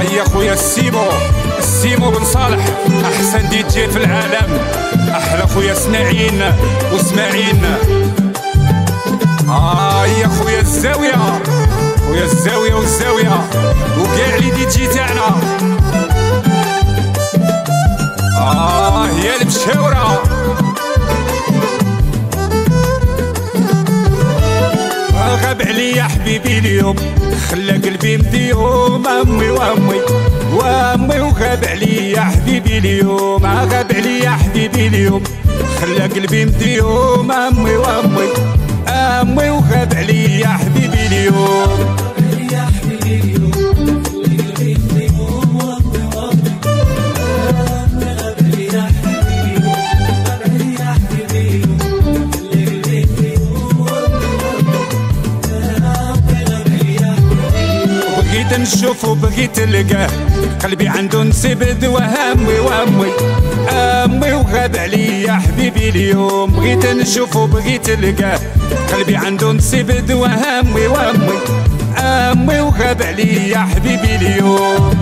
يا خويا السيمو بن صالح، احسن دي جي في العالم. احلى خويا اسماعيل واسماعيل. يا خويا الزاويه، خويا الزاويه والزاويه وكاع لي دي جي تاعنا. يا المشاوره غاب عليا حبيبي اليوم، خلى قلبي مديوم. امي وامي وغاب عليا حبيبي اليوم، غاب عليا حبيبي اليوم، خلى قلبي مديوم. امي امي وغاب عليا حبيبي اليوم. بغيت نشوفو بغيت نلقاه، قلبي عنده نسبد وهمي امي وغاب عليا حبيبي اليوم. بغيت نشوفو بغيت نلقاه، قلبي عنده نسبد وهمي امي وغاب عليا حبيبي اليوم.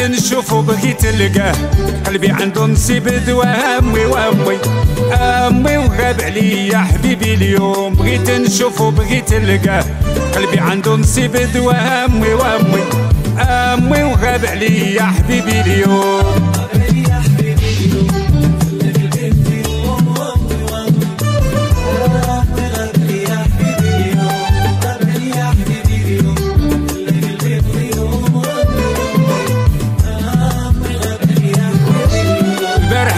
نشوفو بغيت نلقاه، قلبي عنده نسيب وهمي امي وغاب عليا حبيبي اليوم. بغيت نشوفو بغيت نلقاه، قلبي عنده نسيب وهمي امي وغاب عليا حبيبي اليوم.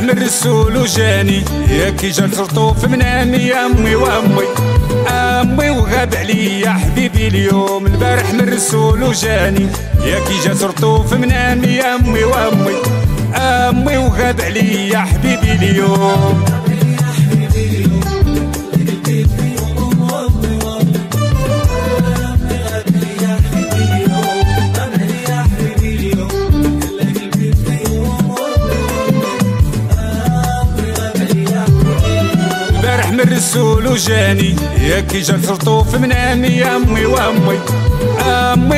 من الرسول وجاني يا كي جا الخرطوف منامي. امي وغاب عليا حبيبي اليوم. البارح من الرسول وجاني يا كي جا الخرطوف منامي. امي وغاب عليا حبيبي اليوم. من الرسول وجاني يا كي جا الخرطوف منامي. امي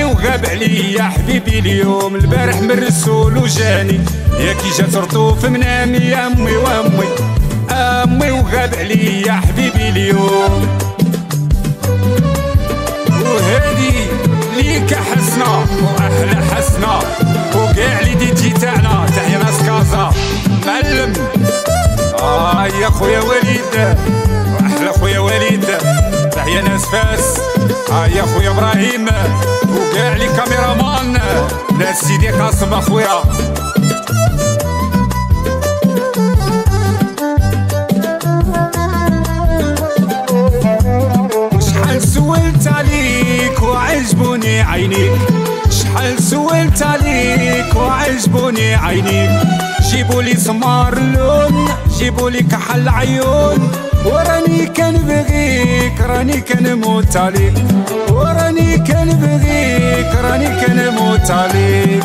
وغاب عليا حبيبي اليوم. البارح من الرسول وجاني يا كي جا الخرطوف منامي. امي وغاب عليا حبيبي اليوم. وهادي ليك حسنه واحلى حسنه وكاع لي دي جي تاعنا. تحيا ناس كازا معلم. يا خويا وليد واحلى خويا وليد. تحيا ناس فاس. يا خويا ابراهيم وكاع لي كاميرامان. ناس سيدي قاسم اخويا. شحال سولت عليك وعجبوني عينيك، شحال سولت عليك وعجبوني عينيك. جيبولي سمار اللون، جيبولي كحل عيون، وراني كنبغيك راني كنموت عليك، وراني كنبغيك راني كنموت عليك.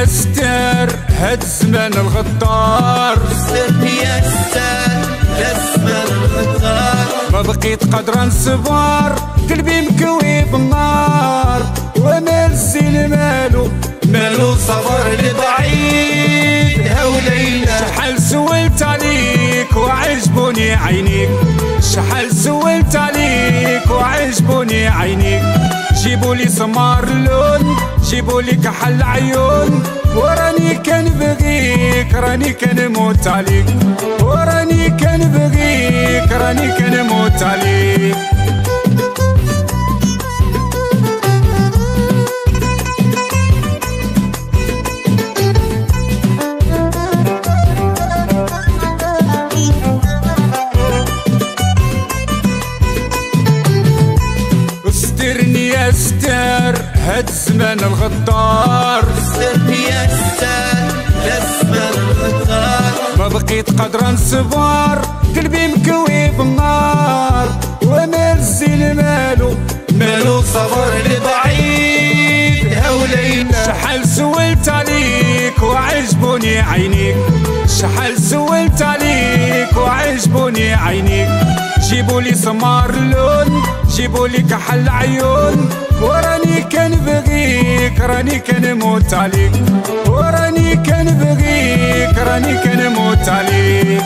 ستار هاد الزمان الغدار، استرني يا ستار هاد الزمان الغدار. ما بقيت قادرة نصبر قلبي مكوي بالنار. ومال الزين مالو صبر لبعيد هولينا. شحال سولت عليك وعجبوني عينيك، شحال سولت عليك وعجبوني عينيك. جيبولي سمار اللون، جيبولي كحل عيون، وراني كنبغيك راني كنموت عليك، وراني كنبغيك راني كنموت عليك. استرني يا ستار هاد الزمان الغدار، استرني يا ستار هاد الزمان الغدار، ما بقيت قادرة نصبر قلبي مكوي بالنار، ومال الزين مالو صبر لبعيد هوليلة. شحال سولت عليك وعجبوني عينيك، شحال سولت عليك وعجبوني عينيك، جيبولي سمار اللون جيبولي كحل عيون، وراني كنبغيك راني كنموت عليك، وراني كنبغيك راني كنموت عليك.